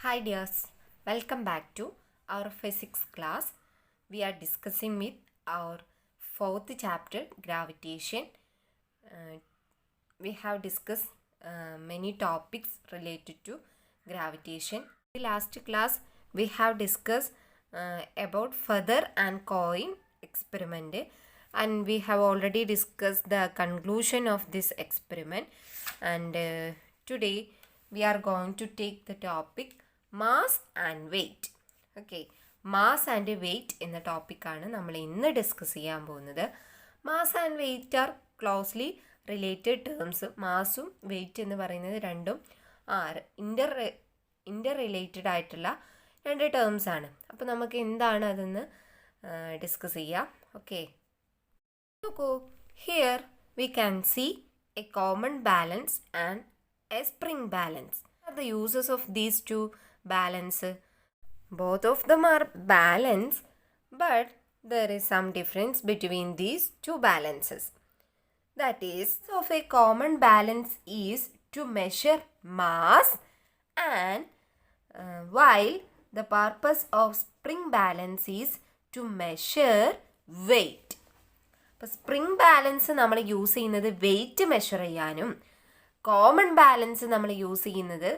Hi dears, welcome back to our physics class. We are discussing with our fourth chapter, gravitation. We have discussed many topics related to gravitation. In the last class, we have discussed about feather and coin experiment, and we have already discussed the conclusion of this experiment. And today we are going to take the topic mass and weight. Okay, mass and weight in the topic ആണ് നമ്മൾ ഇന്ന് discuss ചെയ്യാൻ പോകുന്നത്. Mass and weight are closely related terms. മാസും weight എന്ന് പറയുന്നത് രണ്ടും ഇൻ്റർ related ആയിട്ടുള്ള രണ്ട് ടേംസ് ആണ്. അപ്പോൾ നമുക്ക് എന്താണ് അതെന്ന് ഡിസ്കസ് ചെയ്യാം. ഓക്കെ, നോക്കൂ, here we can see a common balance and a spring balance. The uses of these two balance, both of them are balance, but there is some difference between these two balances. That is, of a common balance is to measure mass, and while the purpose of spring balance is to measure weight. അപ്പോൾ spring balance നമ്മൾ use ചെയ്യുന്നത് wait measure ചെയ്യാനും common balance നമ്മൾ use ചെയ്യുന്നത്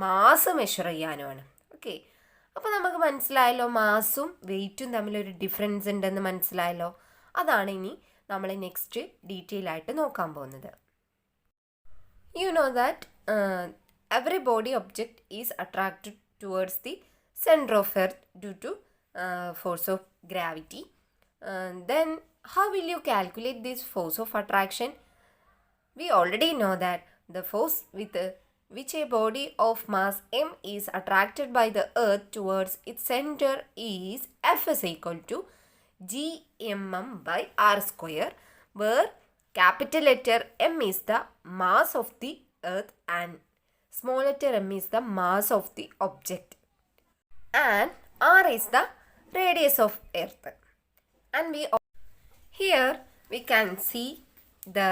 mass measure ചെയ്യാനുമാണ്. Okay, അപ്പോൾ നമുക്ക് മനസ്സിലായല്ലോ മാസും വെയിറ്റും തമ്മിലൊരു ഡിഫറൻസ് ഉണ്ടെന്ന് മനസ്സിലായല്ലോ. അതാണ് ഇനി നമ്മൾ നെക്സ്റ്റ് ഡീറ്റെയിൽ ആയിട്ട് നോക്കാൻ പോകുന്നത്. You know that every body object is attracted towards the centre of earth due to force of gravity. Then how will you calculate this force of attraction? We already know that the force with which a body of mass m is attracted by the earth towards its center is F is equal to gmm by r square, where capital letter M is the mass of the earth and small letter m is the mass of the object, and r is the radius of earth. And here we can see the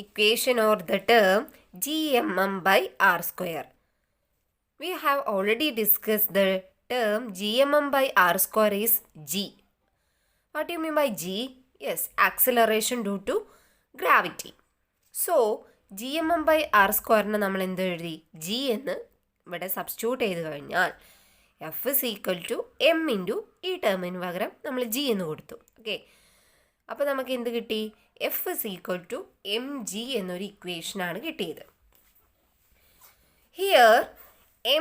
equation or the term gmm by r square. We have already discussed the term gmm by r square is g. What do you mean by g? Yes, acceleration due to gravity. So gmm by r square നെ നമ്മൾ എന്ത് എഴുതി? g എന്ന് ഇവിടെ substitute ചെയ്ത് കഴിഞ്ഞാൽ f is equal to m into ഈ ടേമിന് പകരം നമ്മൾ g എന്ന് കൊടുത്തു. ഓക്കെ, അപ്പോൾ നമുക്ക് എന്ത് കിട്ടി? F is equal to mg എന്നൊരു ഇക്വേഷനാണ് കിട്ടിയത്. Here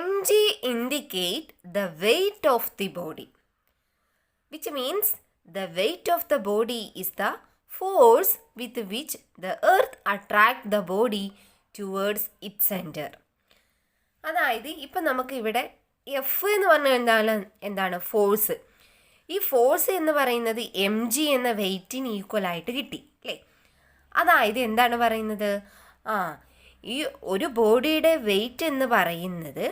mg indicate the weight of the body, which means the weight of the body is the force with which the earth attract the body towards its center. അതായത് ഇപ്പം നമുക്ക് ഇവിടെ F എന്ന് പറഞ്ഞാൽ എന്താണ്? Force. ഈ ഫോഴ്സ് എന്ന് പറയുന്നത് എം ജി എന്ന വെയ്റ്റിന് ഈക്വൽ ആയിട്ട് കിട്ടി അല്ലേ? അതായത് എന്താണ് പറയുന്നത്? ഈ ഒരു ബോഡിയുടെ വെയ്റ്റ് എന്ന് പറയുന്നത്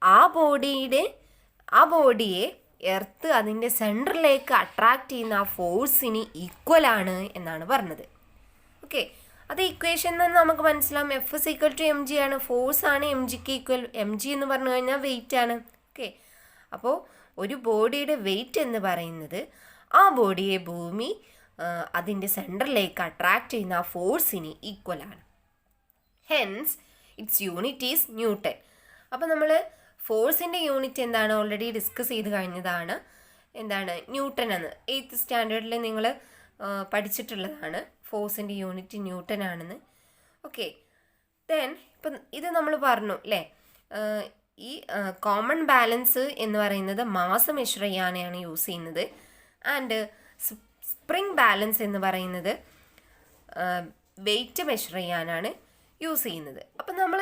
ആ ബോഡിയെ എർത്ത് അതിൻ്റെ സെൻറ്ററിലേക്ക് അട്രാക്റ്റ് ചെയ്യുന്ന ആ ഫോഴ്സിന് ഈക്വൽ ആണ് എന്നാണ് പറഞ്ഞത്. ഓക്കെ, അത് ഇക്വേഷൻ നിന്ന് നമുക്ക് മനസ്സിലാവും. F is equal to M G ആണ്, ഫോഴ്സ് ആണ് എം ജിക്ക് ഈക്വൽ. എം ജി എന്ന് പറഞ്ഞു കഴിഞ്ഞാൽ വെയിറ്റ് ആണ്. ഓക്കെ, അപ്പോൾ ഒരു ബോഡിയുടെ വെയിറ്റ് എന്ന് പറയുന്നത് ആ ബോഡിയെ ഭൂമി അതിൻ്റെ സെൻറ്ററിലേക്ക് അട്രാക്റ്റ് ചെയ്യുന്ന ആ ഫോഴ്സിന് ഈക്വലാണ്. Hence its unit is newton. അപ്പോൾ നമ്മൾ ഫോഴ്സിൻ്റെ യൂണിറ്റ് എന്താണ്? ഓൾറെഡി ഡിസ്കസ് ചെയ്ത് കഴിഞ്ഞതാണ്. എന്താണ് ന്യൂട്ടൺ എന്ന്? 8th സ്റ്റാൻഡേർഡിൽ നിങ്ങൾ പഠിച്ചിട്ടുള്ളതാണ്. ഫോഴ്സിൻ്റെ യൂണിറ്റ് ന്യൂട്ടൺ ആണെന്ന്. ഓക്കെ, ദെൻ ഇപ്പം ഇത് നമ്മൾ പറഞ്ഞു അല്ലേ? ഈ കോമൺ ബാലൻസ് എന്ന് പറയുന്നത് മാസ് മെഷർ ചെയ്യാനാണ് യൂസ് ചെയ്യുന്നത്. ആൻഡ് സ്പ്രിംഗ് ബാലൻസ് എന്ന് പറയുന്നത് വെയിറ്റ് മെഷർ ചെയ്യാനാണ് യൂസ് ചെയ്യുന്നത്. അപ്പം നമ്മൾ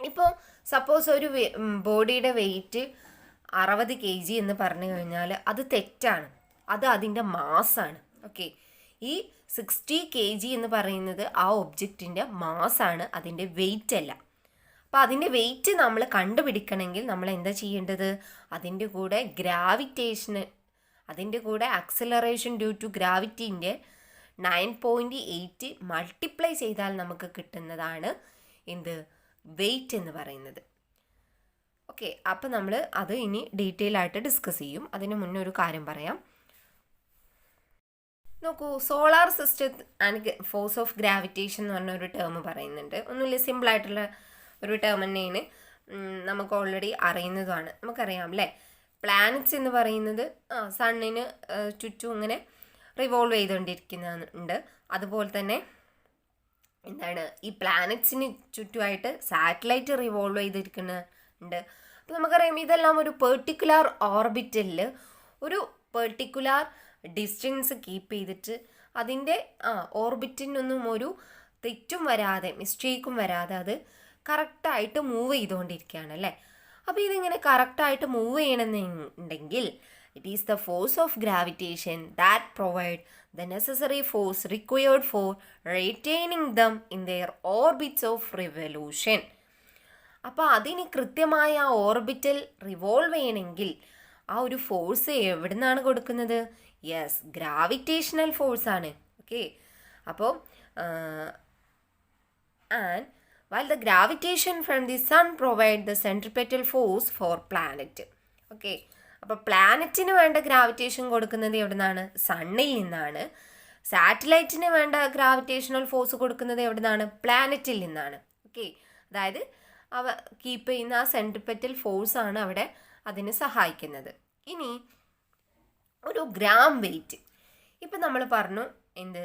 ഇപ്പോൾ സപ്പോസ് ഒരു ബോഡിയുടെ വെയിറ്റ് 60 kg എന്ന് പറഞ്ഞു കഴിഞ്ഞാൽ അത് തെറ്റാണ്. അത് അതിൻ്റെ മാസ്സാണ്. ഓക്കെ, ഈ 60 kg എന്ന് പറയുന്നത് ആ ഒബ്ജക്റ്റിൻ്റെ മാസ്സാണ്, അതിൻ്റെ വെയിറ്റ് അല്ല. അപ്പോൾ അതിൻ്റെ വെയിറ്റ് നമ്മൾ കണ്ടുപിടിക്കണമെങ്കിൽ നമ്മൾ എന്താ ചെയ്യേണ്ടത്? അതിൻ്റെ കൂടെ ആക്സിലറേഷൻ ഡ്യൂ ടു ഗ്രാവിറ്റീൻ്റെ 9.8 മൾട്ടിപ്ലൈ ചെയ്താൽ നമുക്ക് കിട്ടുന്നതാണ് എന്ത്? വെയിറ്റ് എന്ന് പറയുന്നത്. ഓക്കെ, അപ്പം നമ്മൾ അത് ഇനി ഡീറ്റെയിൽ ആയിട്ട് ഡിസ്കസ് ചെയ്യും. അതിന് മുന്നേ ഒരു കാര്യം പറയാം. നോക്കൂ, solar system and force of gravitation എന്ന് പറഞ്ഞ ഒരു ടേം പറയുന്നുണ്ട്. ഒന്നുമില്ല, സിമ്പിളായിട്ടുള്ള ഒരു ടേം തന്നെയാണ്, നമുക്ക് ഓൾറെഡി അറിയുന്നതുമാണ്. നമുക്കറിയാം അല്ലേ, പ്ലാനറ്റ്സ് എന്ന് പറയുന്നത് സണ്ണിന് ചുറ്റും ഇങ്ങനെ റിവോൾവ് ചെയ്തുകൊണ്ടിരിക്കുന്നുണ്ട്. അതുപോലെ തന്നെ എന്താണ്, ഈ പ്ലാനറ്റ്സിന് ചുറ്റുമായിട്ട് സാറ്റലൈറ്റ് റിവോൾവ് ചെയ്തിരിക്കുന്നുണ്ട്. അപ്പോൾ നമുക്കറിയാം ഇതെല്ലാം ഒരു പെർട്ടിക്കുലർ ഓർബിറ്റലിൽ ഒരു പെർട്ടിക്കുലർ ഡിസ്റ്റൻസ് കീപ്പ് ചെയ്തിട്ട് അതിൻ്റെ ഓർബിറ്റിനൊന്നും ഒരു തെറ്റും വരാതെ, മിസ്റ്റേക്കും വരാതെ അത് കറക്റ്റായിട്ട് മൂവ് ചെയ്തുകൊണ്ടിരിക്കുകയാണ് അല്ലേ. അപ്പോൾ ഇതിങ്ങനെ കറക്റ്റായിട്ട് മൂവ് ചെയ്യണമെന്നുണ്ടെങ്കിൽ it is the force of gravitation that provide the necessary force required for retaining them in their orbits of revolution. അപ്പോൾ അതിന് കൃത്യമായ ആ ഓർബിറ്റൽ റിവോൾവ് ചെയ്യണമെങ്കിൽ ആ ഒരു ഫോഴ്സ് എവിടെ നിന്നാണ് കൊടുക്കുന്നത്? യെസ്, ഗ്രാവിറ്റേഷണൽ ഫോഴ്സാണ്. ഓക്കെ, അപ്പോൾ and while the gravitation from the sun provide the centripetal force for planet. Okay, അപ്പോൾ പ്ലാനറ്റിന് വേണ്ട ഗ്രാവിറ്റേഷൻ കൊടുക്കുന്നത് എവിടെ നിന്നാണ്? സണ്ണിൽ നിന്നാണ്. സാറ്റലൈറ്റിന് വേണ്ട ഗ്രാവിറ്റേഷണൽ ഫോഴ്സ് കൊടുക്കുന്നത് എവിടെ നിന്നാണ്? പ്ലാനറ്റിൽ നിന്നാണ്. ഓക്കെ, അതായത് അവ കീപ്പ് ചെയ്യുന്ന ആ സെൻട്രിപെറ്റൽ ഫോഴ്സാണ് അവിടെ അതിന് സഹായിക്കുന്നത്. ഇനി ഒരു ഗ്രാം വെയിറ്റ്, ഇപ്പം നമ്മൾ പറഞ്ഞു എന്ത്,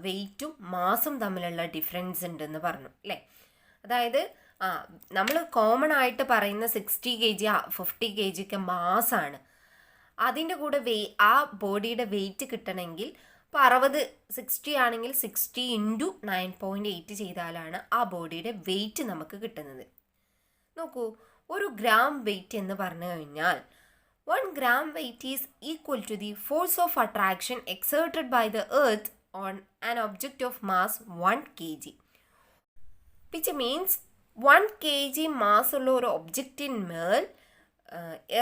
വെയിറ്റും മാസും തമ്മിലുള്ള ഡിഫറൻസ് ഉണ്ടെന്ന് പറഞ്ഞു അല്ലേ. അതായത് നമ്മൾ കോമൺ ആയിട്ട് പറയുന്ന 60 kg 50 kg ഒക്കെ മാസാണ്. അതിൻ്റെ കൂടെ ആ ബോഡിയുടെ വെയിറ്റ് കിട്ടണമെങ്കിൽ ഇപ്പോൾ 60 ആണെങ്കിൽ 60 × 9.8 ചെയ്താലാണ് ആ ബോഡിയുടെ വെയിറ്റ് നമുക്ക് കിട്ടുന്നത്. നോക്കൂ, ഒരു ഗ്രാം വെയിറ്റ് എന്ന് പറഞ്ഞു കഴിഞ്ഞാൽ 1 gram weight is equal to the force of attraction exerted by the earth on an object of mass 1 kg, which means 1 kg mass ഉള്ള ഒരു ഒബ്ജക്റ്റിന്മേൽ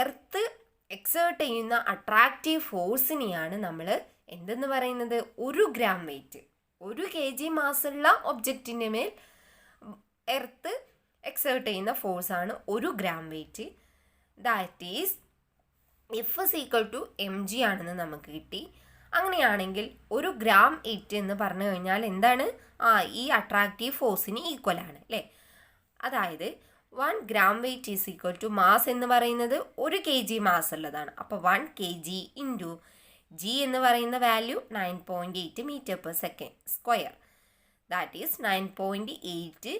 എർത്ത് എക്സേർട്ട് ചെയ്യുന്ന അട്രാക്റ്റീവ് ഫോഴ്സിനെയാണ് നമ്മൾ എന്തെന്ന് പറയുന്നത്? 1 gram വെയിറ്റ്. 1 kg മാസുള്ള ഒബ്ജക്റ്റിൻ്റെ മേൽ എർത്ത് എക്സേർട്ട് ചെയ്യുന്ന ഫോഴ്സാണ് 1 gram weight. That is F = mg ആണെന്ന് നമുക്ക് കിട്ടി. അങ്ങനെയാണെങ്കിൽ 1 gram വെയിറ്റ് എന്ന് പറഞ്ഞു കഴിഞ്ഞാൽ എന്താണ്? ഈ അട്രാക്റ്റീവ് ഫോഴ്സിന് ഈക്വലാണ് അല്ലേ. അതായത് 1 gram weight is equal to mass എന്ന് പറയുന്നത് 1 kg മാസ് ഉള്ളതാണ്. അപ്പോൾ 1 kg × g എന്ന് പറയുന്ന value 9.8 m/s². That is 9.8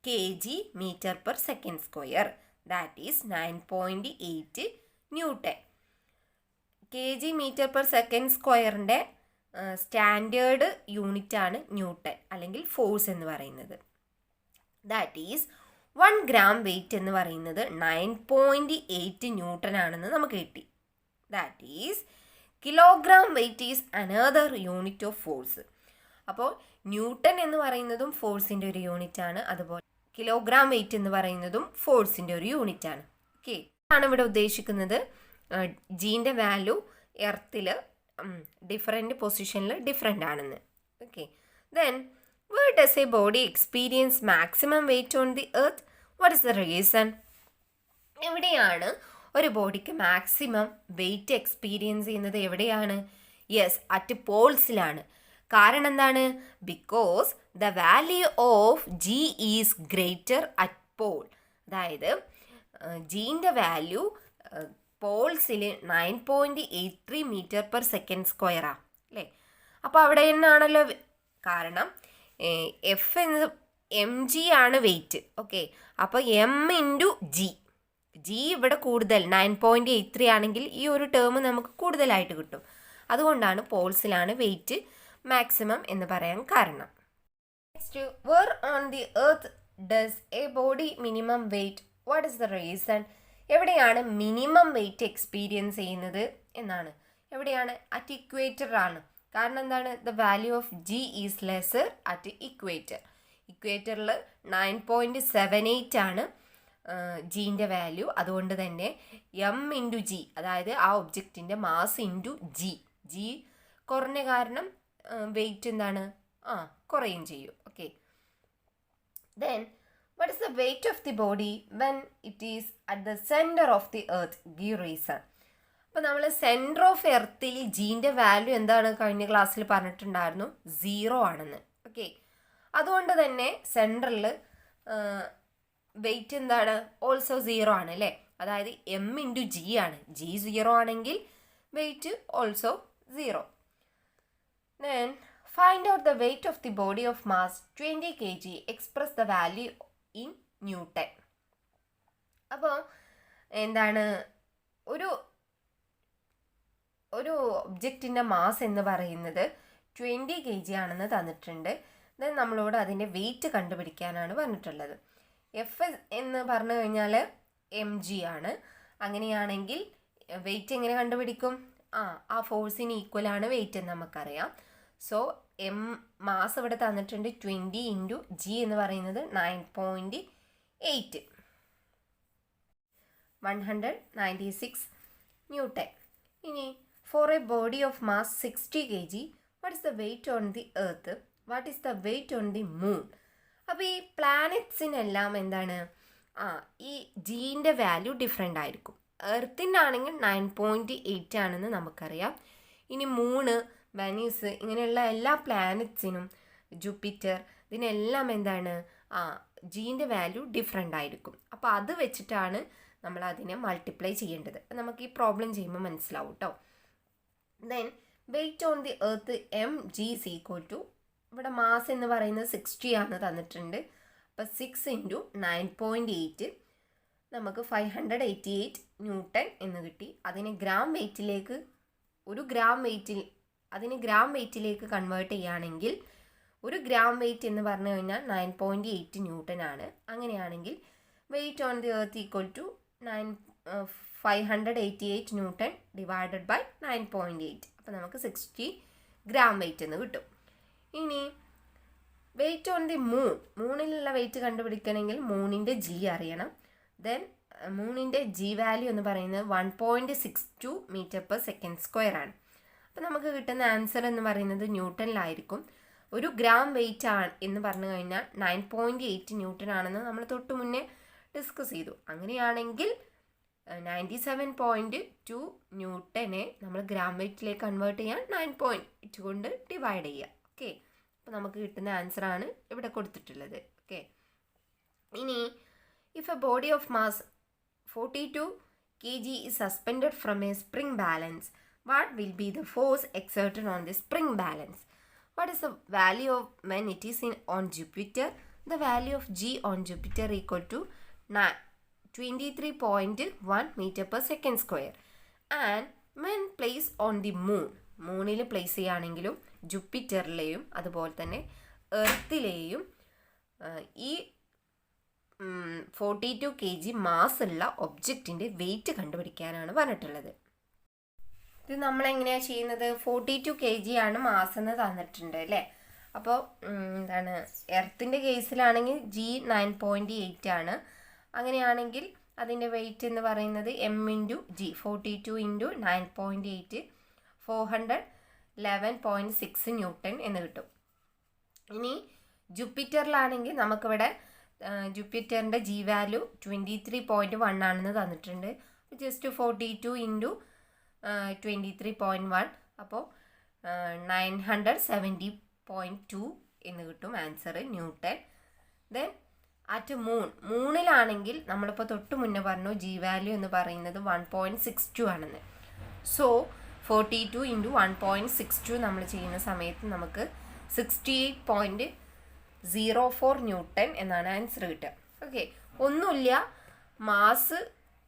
kg m/s². That is 9.8 newton. kg m/s²ൻ്റെ സ്റ്റാൻഡേർഡ് യൂണിറ്റാണ് ന്യൂട്ടൺ അല്ലെങ്കിൽ ഫോഴ്സ് എന്ന് പറയുന്നത്. ദാറ്റ് ഈസ് 1 gram വെയിറ്റ് എന്ന് പറയുന്നത് 9.8 ന്യൂട്ടൺ ആണെന്ന് നമുക്ക് കിട്ടി. That is kilogram wait is another unit of force. അപ്പോൾ ന്യൂട്ടൺ എന്ന് പറയുന്നതും ഫോഴ്സിൻ്റെ ഒരു യൂണിറ്റ് ആണ്, അതുപോലെ കിലോഗ്രാം വെയിറ്റ് എന്ന് പറയുന്നതും ഫോഴ്സിൻ്റെ ഒരു യൂണിറ്റ് ആണ്. ഓക്കെ, ആണ് ഇവിടെ ഉദ്ദേശിക്കുന്നത് ജീൻ്റെ വാല്യൂ എർത്തിൽ ഡിഫറെൻറ്റ് പൊസിഷനിൽ ഡിഫറെൻ്റ് ആണെന്ന്. Okay, then where does a body experience maximum weight on the earth? What is the reason? എവിടെയാണ് ഒരു ബോഡിക്ക് മാക്സിമം വെയിറ്റ് എക്സ്പീരിയൻസ് ചെയ്യുന്നത്? എവിടെയാണ്? യെസ്, അറ്റ് പോൾസിലാണ്. കാരണം എന്താണ്? Because the value of g is greater at pole. അതായത് ജീൻ്റെ വാല്യൂ പോൾസിൽ 9.83 m/s² അല്ലേ. അപ്പോൾ അവിടെ തന്നെയാണല്ലോ കാരണം എഫ് എന്നത് mg ആണ് വെയിറ്റ്. ഓക്കെ, അപ്പോൾ m × g ഇവിടെ കൂടുതൽ 9.83 ആണെങ്കിൽ ഈ ഒരു ടേം നമുക്ക് കൂടുതലായിട്ട് കിട്ടും. അതുകൊണ്ടാണ് പോൾസിലാണ് വെയിറ്റ് മാക്സിമം എന്ന് പറയാൻ കാരണം. Next, where on the earth does a body minimum weight? What is the reason? എവിടെയാണ് മിനിമം വെയിറ്റ് എക്സ്പീരിയൻസ് ചെയ്യുന്നത് എന്നാണ്. എവിടെയാണ്? അറ്റ് ഇക്വേറ്റർ ആണ്. കാരണം എന്താണ്? The value of g is lesser at equator. ഇക്വേറ്ററിൽ 9.78 ആണ് ജീൻ്റെ വാല്യൂ. അതുകൊണ്ട് തന്നെ m × g, അതായത് ആ ഒബ്ജക്റ്റിൻ്റെ മാസ് ഇൻറ്റു ജി കുറഞ്ഞ കാരണം വെയിറ്റ് എന്താണ്? കുറയും ചെയ്യും. Okay, then What is the weight of the body when it is at the center of the earth? Give reason. അപ്പോൾ നമ്മൾ സെൻറ്റർ ഓഫ് എർത്തിൽ ജീൻ്റെ വാല്യൂ എന്താണ് കഴിഞ്ഞ ക്ലാസ്സിൽ പറഞ്ഞിട്ടുണ്ടായിരുന്നു 0 ആണെന്ന്. ഓക്കെ, അതുകൊണ്ട് തന്നെ സെൻറ്ററിൽ വെയിറ്റ് എന്താണ് ഓൾസോ 0 ആണ് അല്ലേ. അതായത് എം ഇൻറ്റു ജി ആണ്. ജി 0 ആണെങ്കിൽ wait also 0. Then find out the weight of the body of mass 20 kg. Express the value in Newton. അപ്പോൾ എന്താണ് ഒരു ഒബ്ജക്റ്റിൻ്റെ മാസ് എന്ന് പറയുന്നത് 20 kg ആണെന്ന് തന്നിട്ടുണ്ട്. ദെൻ നമ്മളോട് അതിൻ്റെ വെയിറ്റ് കണ്ടുപിടിക്കാനാണ് പറഞ്ഞിട്ടുള്ളത്. എഫ് എന്ന് പറഞ്ഞു കഴിഞ്ഞാൽ എം ജി ആണ്. അങ്ങനെയാണെങ്കിൽ വെയിറ്റ് എങ്ങനെ കണ്ടുപിടിക്കും? ആ ഫോഴ്സിന് ഈക്വലാണ് വെയിറ്റ് എന്ന് നമുക്കറിയാം. സോ എം മാസ് ഇവിടെ തന്നിട്ടുണ്ട് 20 ഇൻറ്റു ജി എന്ന് പറയുന്നത് 9.8 196 ന്യൂട്ടൺ. ഇനി for a body of mass 60 kg, what is the weight on the earth? What is the weight on the moon? അപ്പോൾ ഈ പ്ലാനറ്റ്സിനെല്ലാം എന്താണ് ഈ ജീൻ്റെ വാല്യൂ ഡിഫറെൻ്റ് ആയിരിക്കും. എർത്തിനാണെങ്കിൽ 9.8 ആണെന്ന് നമുക്കറിയാം. ഇനി മൂണ്, വെനീസ് ഇങ്ങനെയുള്ള എല്ലാ പ്ലാനറ്റ്സിനും, ജൂപ്പിറ്റർ, ഇതിനെല്ലാം എന്താണ് ജീൻ്റെ വാല്യൂ ഡിഫറെൻ്റ് ആയിരിക്കും. അപ്പോൾ അത് വെച്ചിട്ടാണ് നമ്മൾ അതിനെ മൾട്ടിപ്ലൈ ചെയ്യേണ്ടത്. നമുക്ക് ഈ പ്രോബ്ലം ചെയ്യുമ്പോൾ മനസ്സിലാവും കേട്ടോ. Then weight on the earth M G is equal to, ഇവിടെ മാസ് എന്ന് പറയുന്നത് 60 ആണ് തന്നിട്ടുണ്ട്. അപ്പോൾ 6 ഇൻറ്റു 9.8 നമുക്ക് 588 ന്യൂട്ടൺ എന്ന് കിട്ടി. അതിനെ ഗ്രാം വെയിറ്റിലേക്ക് കൺവേർട്ട് ചെയ്യുകയാണെങ്കിൽ ഒരു ഗ്രാം വെയിറ്റ് എന്ന് പറഞ്ഞു കഴിഞ്ഞാൽ 9.8 ന്യൂട്ടൺ ആണ്. അങ്ങനെയാണെങ്കിൽ weight on the earth equal to 588 newton divided by 9.8. അപ്പോൾ നമുക്ക് 60 ഗ്രാം വെയിറ്റ് എന്ന് കിട്ടും. ഇനി വെയിറ്റ് ഓൺ ദി മൂണിലുള്ള വെയിറ്റ് കണ്ടുപിടിക്കണമെങ്കിൽ മൂണിൻ്റെ ജി അറിയണം. ദെൻ മൂണിൻ്റെ ജി വാല്യൂ എന്ന് പറയുന്നത് 1.62 m/s² ആണ്. അപ്പോൾ നമുക്ക് കിട്ടുന്ന ആൻസർ എന്ന് പറയുന്നത് ന്യൂട്ടണിലായിരിക്കും. ഒരു ഗ്രാം വെയിറ്റ് ആണ് എന്ന് പറഞ്ഞു കഴിഞ്ഞാൽ 9.8 ന്യൂട്ടൺ ആണെന്ന് നമ്മൾ തൊട്ട് മുന്നേ ഡിസ്കസ് ചെയ്തു. അങ്ങനെയാണെങ്കിൽ 97.2 ന്യൂട്ടനെ നമ്മൾ ഗ്രാം വെയിറ്റിലേക്ക് കൺവേർട്ട് ചെയ്യാൻ 9.8 കൊണ്ട് ഡിവൈഡ് ചെയ്യുക. ഓക്കെ, അപ്പോൾ നമുക്ക് കിട്ടുന്ന ആൻസർ ആണ് ഇവിടെ കൊടുത്തിട്ടുള്ളത്. ഓക്കെ, ഇനി if A body of mass 42 kg is suspended from a spring balance, what will be the force exerted on the spring balance? What is the value of when it is on Jupiter? The value of G on Jupiter equal to 23.1 m/s². And when placed on the മൂണിൽ place ചെയ്യുകയാണെങ്കിലും ജൂപ്പിറ്ററിലെയും അതുപോലെ തന്നെ എർത്തിലെയും ഈ 42 kg mass ഉള്ള ഒബ്ജക്റ്റിൻ്റെ wait കണ്ടുപിടിക്കാനാണ് പറഞ്ഞിട്ടുള്ളത്. ഇത് നമ്മളെങ്ങനെയാണ് ചെയ്യുന്നത്? 42 kg ആണ് മാസ് എന്ന് തന്നിട്ടുണ്ട് അല്ലേ. അപ്പോൾ എന്താണ് എർത്തിൻ്റെ കേസിലാണെങ്കിൽ ജി 9.8 ആണ്. അങ്ങനെയാണെങ്കിൽ അതിൻ്റെ വെയിറ്റ് എന്ന് പറയുന്നത് M into G 42 into 9.8 411.6 newton എന്ന് കിട്ടും. ഇനി ജൂപ്പിറ്ററിലാണെങ്കിൽ നമുക്കിവിടെ ജൂപ്പിറ്ററിൻ്റെ ജി വാല്യൂ 23.1 ആണെന്ന് തന്നിട്ടുണ്ട്. ജസ്റ്റ് 42 ഇൻറ്റു 23.1 അപ്പോൾ 970.2 എന്ന് കിട്ടും ആൻസർ ന്യൂട്ടൺ. ദെൻ അറ്റ് മൂണിലാണെങ്കിൽ നമ്മളിപ്പോൾ തൊട്ട് മുന്നേ പറഞ്ഞു ജി വാല്യൂ എന്ന് പറയുന്നത് 1.62 ആണെന്ന്. സോ 42 ഇൻറ്റു 1.62 നമ്മൾ ചെയ്യുന്ന സമയത്ത് നമുക്ക് 68.04 ന്യൂട്ടൺ എന്നാണ് ആൻസർ കിട്ടുക. ഓക്കെ, ഒന്നുമില്ല, മാസ്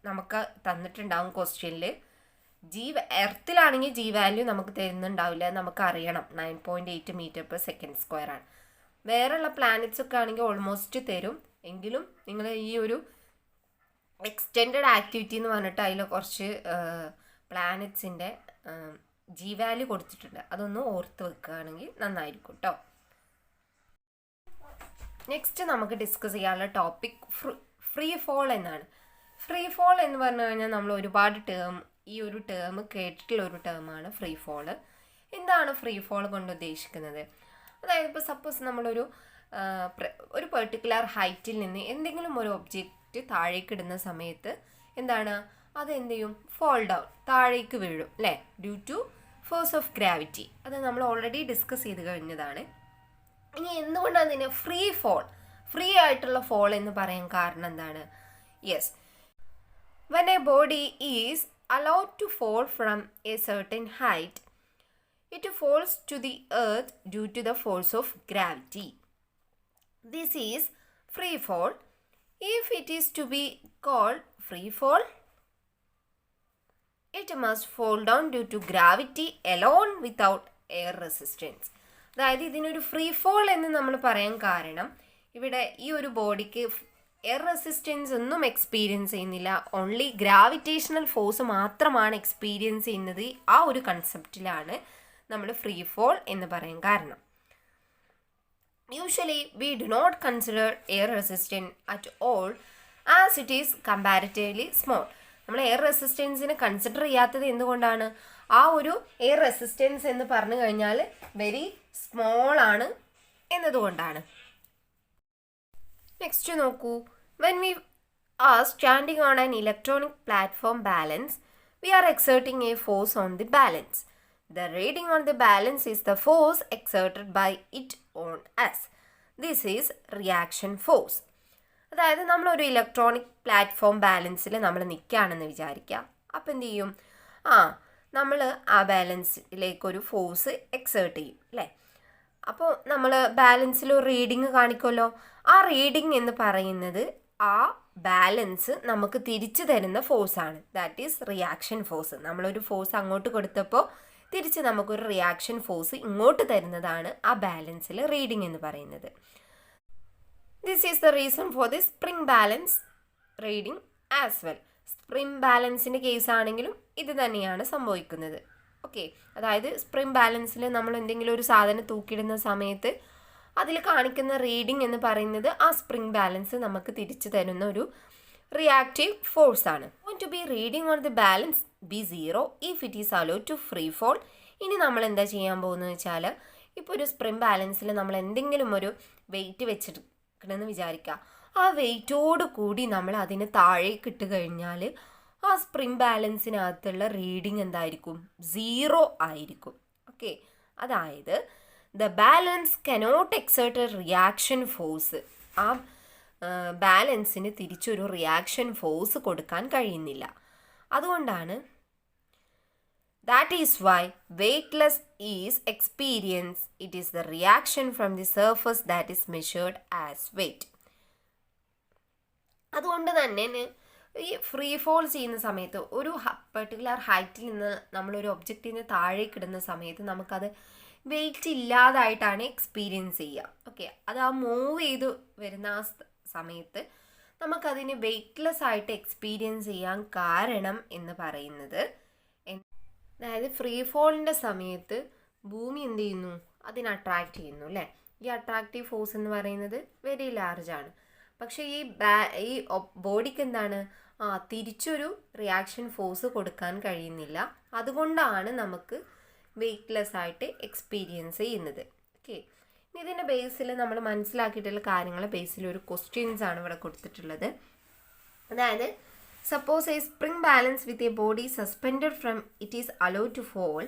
നമുക്ക് തന്നിട്ടുണ്ടാവും ക്വസ്റ്റ്യനിൽ. എർത്തിലാണെങ്കിൽ ജി വാല്യൂ നമുക്ക് തരുന്നുണ്ടാവില്ല, നമുക്കറിയണം 9.8 m/s² ആണ്. വേറെയുള്ള പ്ലാനറ്റ്സ് ഒക്കെ ആണെങ്കിൽ ഓൾമോസ്റ്റ് തരും. എങ്കിലും നിങ്ങൾ ഈ ഒരു എക്സ്റ്റെൻഡഡ് ആക്ടിവിറ്റി എന്ന് പറഞ്ഞിട്ട് അതിൽ കുറച്ച് പ്ലാനറ്റ്സിൻ്റെ ജി വാല്യൂ കൊടുത്തിട്ടുണ്ട്. അതൊന്ന് ഓർത്ത് വെക്കുകയാണെങ്കിൽ നന്നായിരിക്കും കേട്ടോ. നെക്സ്റ്റ് നമുക്ക് ഡിസ്കസ് ചെയ്യാനുള്ള ടോപ്പിക് ഫ്രീ ഫോൾ എന്നാണ്. ഫ്രീ ഫോൾ എന്ന് പറഞ്ഞു കഴിഞ്ഞാൽ നമ്മൾ ഒരുപാട് ഈ ഒരു ടേം കേട്ടിട്ടുള്ള ഒരു ടേമാണ് ഫ്രീ ഫോള്. എന്താണ് ഫ്രീ ഫോൾ കൊണ്ട് ഉദ്ദേശിക്കുന്നത്? അതായത് ഇപ്പോൾ സപ്പോസ് നമ്മളൊരു ഒരു പെർട്ടിക്കുലർ ഹൈറ്റിൽ നിന്ന് എന്തെങ്കിലും ഒരു ഒബ്ജക്റ്റ് താഴേക്ക് ഇടുന്ന സമയത്ത് എന്താണ് അത് എന്ത് ചെയ്യും? ഫോൾ ഡൗൺ, താഴേക്ക് വീഴും അല്ലേ, due to force of gravity. അത് നമ്മൾ ഓൾറെഡി ഡിസ്കസ് ചെയ്ത് കഴിഞ്ഞതാണ്. ഇനി എന്തുകൊണ്ടാണ് ഇതിന് ഫ്രീ ആയിട്ടുള്ള ഫോൾ എന്ന് പറയാൻ കാരണം എന്താണ്? Yes, when a body is allowed to fall from a certain height, it falls to the earth due to the force of gravity. This is free fall. If it is to be called free fall, it must fall down due to gravity alone without air resistance. അതായത് ഇതിനൊരു free fall എന്ന് നമ്മൾ പറയാൻ കാരണം ഇവിടെ ഈ ഒരു ബോഡിക്ക് എയർ റെസിസ്റ്റൻസ് ഒന്നും എക്സ്പീരിയൻസ് ചെയ്യുന്നില്ല, ഓൺലി ഗ്രാവിറ്റേഷണൽ ഫോഴ്സ് മാത്രമാണ് എക്സ്പീരിയൻസ് ചെയ്യുന്നത്. ആ ഒരു കൺസെപ്റ്റിലാണ് നമ്മൾ ഫ്രീ ഫോൾ എന്ന് പറയാൻ കാരണം. Usually we do not consider air resistance at all as it is comparatively small. നമ്മൾ എയർ റെസിസ്റ്റൻസിനെ കൺസിഡർ ചെയ്യാത്തത് എന്തുകൊണ്ടാണ്? ആ ഒരു എയർ റെസിസ്റ്റൻസ് എന്ന് പറഞ്ഞു കഴിഞ്ഞാൽ വെരി സ്മോൾ ആണ് എന്നതുകൊണ്ടാണ്. നെക്സ്റ്റ് നോക്കൂ, when we are standing on an electronic platform balance, we are exerting a force on the balance. The reading on the balance is the force exerted by it on us. This is reaction force. അതായത് നമ്മളൊരു electronic platform ബാലൻസിൽ നമ്മൾ നിൽക്കുകയാണെന്ന് വിചാരിക്കുക. അപ്പം എന്ത് ചെയ്യും? നമ്മൾ ആ ബാലൻസിലേക്കൊരു force exert ചെയ്യും അല്ലേ. അപ്പോൾ നമ്മൾ ബാലൻസിൽ ഒരു റീഡിങ് കാണിക്കുമല്ലോ. ആ റീഡിങ് എന്ന് പറയുന്നത് ആ ബാലൻസ് നമുക്ക് തിരിച്ചു തരുന്ന ഫോഴ്സാണ്. That is reaction force. നമ്മളൊരു ഫോഴ്സ് അങ്ങോട്ട് കൊടുത്തപ്പോൾ തിരിച്ച് നമുക്കൊരു റിയാക്ഷൻ ഫോഴ്സ് ഇങ്ങോട്ട് തരുന്നതാണ് ആ ബാലൻസിൽ റീഡിങ് എന്ന് പറയുന്നത്. This is the reason for the spring balance reading as well. Spring ബാലൻസിൻ്റെ കേസാണെങ്കിലും ഇത് തന്നെയാണ് സംഭവിക്കുന്നത്. ഓക്കെ, അതായത് സ്പ്രിംഗ് ബാലൻസിൽ നമ്മൾ എന്തെങ്കിലും ഒരു സാധനം തൂക്കിയിടുന്ന സമയത്ത് അതിൽ കാണിക്കുന്ന റീഡിംഗ് എന്ന് പറയുന്നത് ആ സ്പ്രിംഗ് ബാലൻസ് നമുക്ക് തിരിച്ചു തരുന്ന ഒരു റിയാക്റ്റീവ് ഫോഴ്സ് ആണ്. To be reading on the balance be 0 if it is allow to free fall. ഇനി നമ്മൾ എന്താ ചെയ്യാൻ പോകുന്നത് വെച്ചാൽ, ഇപ്പോൾ ഒരു സ്പ്രിംഗ് ബാലൻസിൽ നമ്മൾ എന്തെങ്കിലും ഒരു വെയിറ്റ് വെച്ചിട്ടുണ്ടെന്ന് വിചാരിക്കുക. ആ വെയിറ്റോട് കൂടി നമ്മൾ അതിന് താഴേക്ക് ഇട്ട് കഴിഞ്ഞാൽ ആ സ്പ്രിംഗ് ബാലൻസിനകത്തുള്ള റീഡിംഗ് എന്തായിരിക്കും? 0 ആയിരിക്കും. ഓക്കെ, അതായത് the balance cannot exert a reaction force. ആ ബാലൻസിന് തിരിച്ചൊരു റിയാക്ഷൻ ഫോഴ്സ് കൊടുക്കാൻ കഴിയുന്നില്ല. അതുകൊണ്ടാണ് that is why weightless is experience. It is the reaction from the surface that is measured as weight. അതുകൊണ്ട് തന്നെ ഈ ഫ്രീ ഫോൾ ചെയ്യുന്ന സമയത്ത് ഒരു പെർട്ടിക്കുലർ ഹൈറ്റിൽ നിന്ന് നമ്മളൊരു ഒബ്ജക്റ്റിൽ നിന്ന് താഴേക്ക് ഇടുന്ന സമയത്ത് നമുക്കത് വെയിറ്റ് ഇല്ലാതായിട്ടാണ് എക്സ്പീരിയൻസ് ചെയ്യുക. ഓക്കെ, അത് ആ മൂവ് ചെയ്ത് വരുന്ന ആ സമയത്ത് നമുക്കതിന് വെയ്റ്റ്ലെസ് ആയിട്ട് എക്സ്പീരിയൻസ് ചെയ്യാൻ കാരണം എന്ന് പറയുന്നത്, അതായത് ഫ്രീ ഫോളിൻ്റെ സമയത്ത് ഭൂമി എന്ത് ചെയ്യുന്നു? അതിനെ അട്രാക്റ്റ് ചെയ്യുന്നു അല്ലേ. ഈ അട്രാക്റ്റീവ് ഫോഴ്സ് എന്ന് പറയുന്നത് വെരി ലാർജ് ആണ്. പക്ഷേ ഈ ബോഡിക്ക് എന്താണ്? തിരിച്ചൊരു റിയാക്ഷൻ ഫോഴ്സ് കൊടുക്കാൻ കഴിയുന്നില്ല. അതുകൊണ്ടാണ് നമുക്ക് വെയ്റ്റ്ലെസ് ആയിട്ട് എക്സ്പീരിയൻസ് ചെയ്യുന്നത്. ഓക്കെ, ഇതിൻ്റെ ബേസിൽ നമ്മൾ മനസ്സിലാക്കിയിട്ടുള്ള കാര്യങ്ങളെ ബേസിൽ ഒരു ക്വസ്റ്റ്യൻസ് ആണ് ഇവിടെ കൊടുത്തിട്ടുള്ളത്. അതായത് suppose a spring balance with a body suspended from it is allow to fall,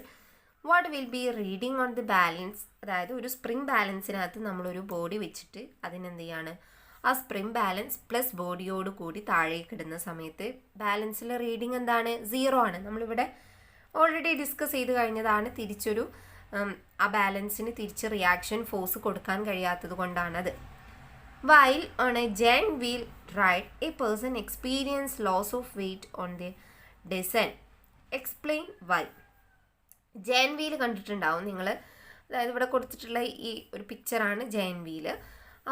what will be reading on the balance. അതായത് ഒരു സ്പ്രിംഗ് ബാലൻസിനകത്ത് നമ്മളൊരു ബോഡി വെച്ചിട്ട് അതിനെന്ത് ചെയ്യാണ്? ആ സ്പ്രിംഗ് ബാലൻസ് പ്ലസ് ബോഡിയോട് കൂടി താഴേക്ക് ഇടുന്ന സമയത്ത് ബാലൻസിലെ റീഡിങ് എന്താണ്? 0 ആണ്. നമ്മളിവിടെ ഓൾറെഡി ഡിസ്കസ് ചെയ്ത് കഴിഞ്ഞതാണ്. തിരിച്ചൊരു ആ ബാലൻസിന് തിരിച്ച് റിയാക്ഷൻ ഫോഴ്സ് കൊടുക്കാൻ കഴിയാത്തത് കൊണ്ടാണത്. While on a giant wheel ride a person experience loss of weight on the descent. Explain why. Giant wheel കണ്ടിട്ടുണ്ടാവും നിങ്ങൾ. അതായത് ഇവിടെ കൊടുത്തിട്ടുള്ള ഈ ഒരു പിക്ചറാണ് ജയന്റ് വീല്.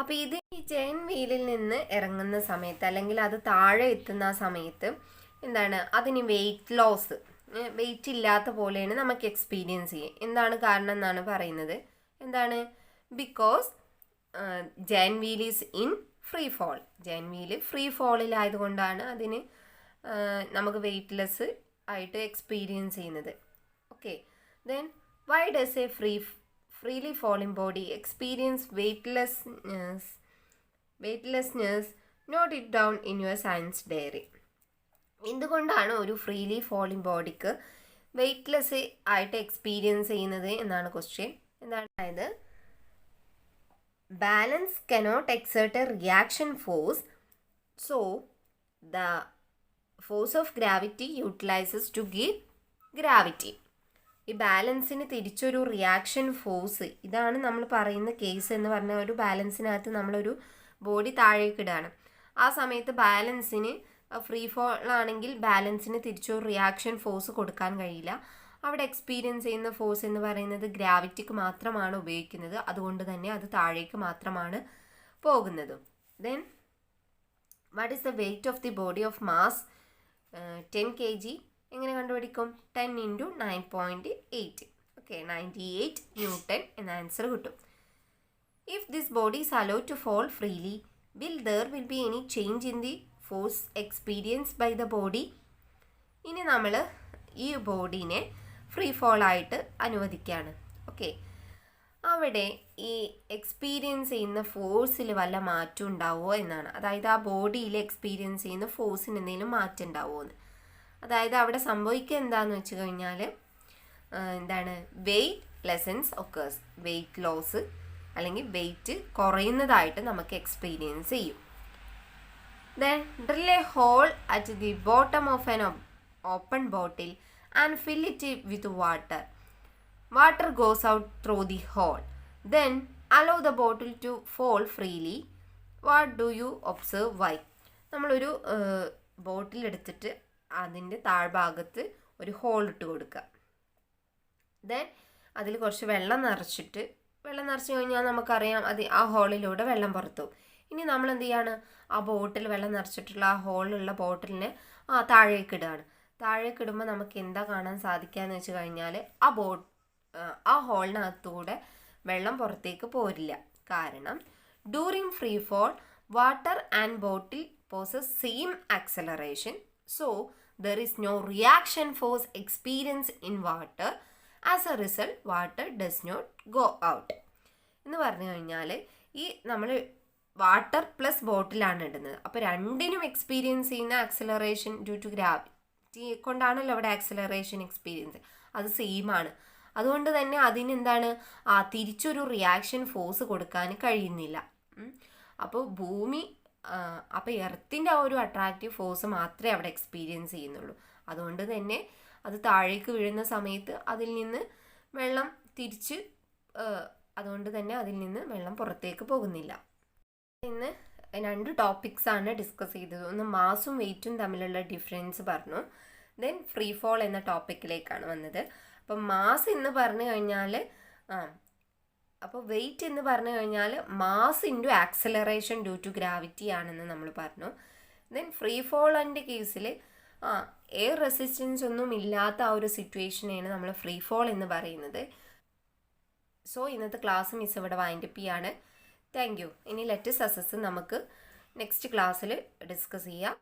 അപ്പോൾ ഇത് ഈ ജയന്റ് വീലിൽ നിന്ന് ഇറങ്ങുന്ന സമയത്ത് അല്ലെങ്കിൽ അത് താഴെ എത്തുന്ന ആ സമയത്ത് എന്താണ്? അതിന് വെയ്റ്റ് ലോസ്, വെയിറ്റ് ഇല്ലാത്ത പോലെയാണ് നമുക്ക് എക്സ്പീരിയൻസ് ചെയ്യുക. എന്താണ് കാരണം എന്നാണ് പറയുന്നത്? എന്താണ്? Because giant wheel is in free fall. Giant wheel free ഫോളിലായതുകൊണ്ടാണ് അതിന് നമുക്ക് വെയ്റ്റ്ലെസ് ആയിട്ട് എക്സ്പീരിയൻസ് ചെയ്യുന്നത്. Okay, then why does a free freely falling body experience weightlessness, note it down in your science diary. എന്തുകൊണ്ടാണ് ഒരു ഫ്രീലി ഫോളിംഗ് ബോഡിക്ക് weightless ആയിട്ട് experience ചെയ്യുന്നത് എന്നാണ് ക്വസ്റ്റ്യൻ. എന്താണ് അതായത് balance cannot exert a reaction force, so the force of gravity utilises to give gravity. ഈ ബാലൻസിന് തിരിച്ചൊരു റിയാക്ഷൻ ഫോഴ്സ്, ഇതാണ് നമ്മൾ പറയുന്ന കേസ് എന്ന് പറഞ്ഞാൽ ഒരു ബാലൻസിനകത്ത് നമ്മളൊരു ബോഡി താഴേക്കിടുകയാണ്. ആ സമയത്ത് ബാലൻസിന് ഫ്രീ ഫോൾ ആണെങ്കിൽ ബാലൻസിന് തിരിച്ചൊരു റിയാക്ഷൻ ഫോഴ്സ് കൊടുക്കാൻ കഴിയില്ല. അവിടെ എക്സ്പീരിയൻസ് ചെയ്യുന്ന ഫോഴ്സ് എന്ന് പറയുന്നത് ഗ്രാവിറ്റിക്ക് മാത്രമാണ് ഉപയോഗിക്കുന്നത്. അതുകൊണ്ട് തന്നെ അത് താഴേക്ക് മാത്രമാണ് പോകുന്നത്. Then what is the weight of the body of mass 10 kg? എങ്ങനെ കണ്ടുപിടിക്കും? 10 × 9.8. ഓക്കെ, 98 ന്യൂട്ടൺ എന്ന ആൻസർ കിട്ടും. If this body is allowed to fall freely, will be any change in the force experience by the body? ഇനി നമ്മൾ ഈ ബോഡീനെ free ഫോളായിട്ട് അനുവദിക്കുകയാണ്. Okay, അവിടെ ഈ experience ചെയ്യുന്ന ഫോഴ്സിൽ വല്ല മാറ്റം ഉണ്ടാവുമോ എന്നാണ്. അതായത് ആ ബോഡിയിൽ എക്സ്പീരിയൻസ് ചെയ്യുന്ന ഫോഴ്സിന് എന്തെങ്കിലും മാറ്റം ഉണ്ടാവുമോ എന്ന്. അതായത് അവിടെ സംഭവിക്കുക എന്താണെന്ന് വെച്ച് കഴിഞ്ഞാൽ എന്താണ്, weightlessness occurs, weight loss അല്ലെങ്കിൽ വെയ്റ്റ് കുറയുന്നതായിട്ട് നമുക്ക് എക്സ്പീരിയൻസ് ചെയ്യും. Then drill a hole at the bottom of an open bottle and fill it with water. Water goes out through the hole. Then allow the bottle to fall freely. What do you observe? Why? നമ്മളൊരു ബോട്ടിൽ എടുത്തിട്ട് അതിൻ്റെ താഴ്ഭാഗത്ത് ഒരു whole ഇട്ട് കൊടുക്കുക. Then അതിൽ കുറച്ച് വെള്ളം നിറച്ച് കഴിഞ്ഞാൽ നമുക്കറിയാം അത് ആ ഹോളിലൂടെ വെള്ളം പുറത്തു. ഇനി നമ്മൾ എന്ത് ചെയ്യാണ്, ആ ബോട്ടിൽ വെള്ളം നിറച്ചിട്ടുള്ള ആ ഹോളിലുള്ള ബോട്ടിലിനെ താഴേക്കിടുകയാണ്. താഴേക്കിടുമ്പോൾ നമുക്ക് എന്താ കാണാൻ സാധിക്കുകയെന്ന് വെച്ച് കഴിഞ്ഞാൽ ആ ഹോളിനകത്തൂടെ വെള്ളം പുറത്തേക്ക് പോരില്ല. കാരണം during free fall water and bottle possess same acceleration, so there is no reaction force experience in water. As a result water does not go out എന്ന് പറഞ്ഞു കഴിഞ്ഞാൽ ഈ നമ്മൾ വാട്ടർ പ്ലസ് ബോട്ടിലാണ് ഇടുന്നത്. അപ്പോൾ രണ്ടിനും എക്സ്പീരിയൻസ് ചെയ്യുന്ന ആക്സലറേഷൻ ഡ്യൂ ടു ഗ്രാവിറ്റി കൊണ്ടാണല്ലോ അവിടെ ആക്സലറേഷൻ എക്സ്പീരിയൻസ്, അത് സെയിം ആണ്. അതുകൊണ്ട് തന്നെ അതിനെന്താണ് തിരിച്ചൊരു റിയാക്ഷൻ ഫോഴ്സ് കൊടുക്കാൻ കഴിയുന്നില്ല. അപ്പോൾ അപ്പോൾ എർത്തിൻ്റെ ആ ഒരു അട്രാക്റ്റീവ് ഫോഴ്സ് മാത്രമേ അവിടെ എക്സ്പീരിയൻസ് ചെയ്യുന്നുള്ളൂ. അതുകൊണ്ട് തന്നെ അത് താഴേക്ക് വീഴുന്ന സമയത്ത് അതിൽ നിന്ന് വെള്ളം പുറത്തേക്ക് പോകുന്നില്ല. ഇന്ന് 2 ടോപ്പിക്സാണ് ഡിസ്കസ് ചെയ്തത്. ഒന്ന് മാസും വെയ്റ്റും തമ്മിലുള്ള ഡിഫറൻസ് പറഞ്ഞു. ദെൻ ഫ്രീ ഫോൾ എന്ന ടോപ്പിക്കിലേക്കാണ് വന്നത്. അപ്പം മാസ് എന്ന് പറഞ്ഞു കഴിഞ്ഞാൽ അപ്പോൾ വെയ്റ്റ് എന്ന് പറഞ്ഞു കഴിഞ്ഞാൽ mass into acceleration due to gravity ആണെന്ന് നമ്മൾ പറഞ്ഞു. ദെൻ ഫ്രീ ഫോളിൻ്റെ കേസിൽ എയർ റെസിസ്റ്റൻസ് ഒന്നും ഇല്ലാത്ത ആ ഒരു സിറ്റുവേഷനെയാണ് നമ്മൾ ഫ്രീ ഫോൾ എന്ന് പറയുന്നത്. സോ ഇന്നത്തെ ക്ലാസ് മിസ് ഇവിടെ വൈൻഡപ്പ് ചെയ്യാണ്. Thank you. ഇനി ലെറ്റസ് അസസ് നമുക്ക് നെക്സ്റ്റ് ക്ലാസ്സിൽ ഡിസ്കസ് ചെയ്യാം.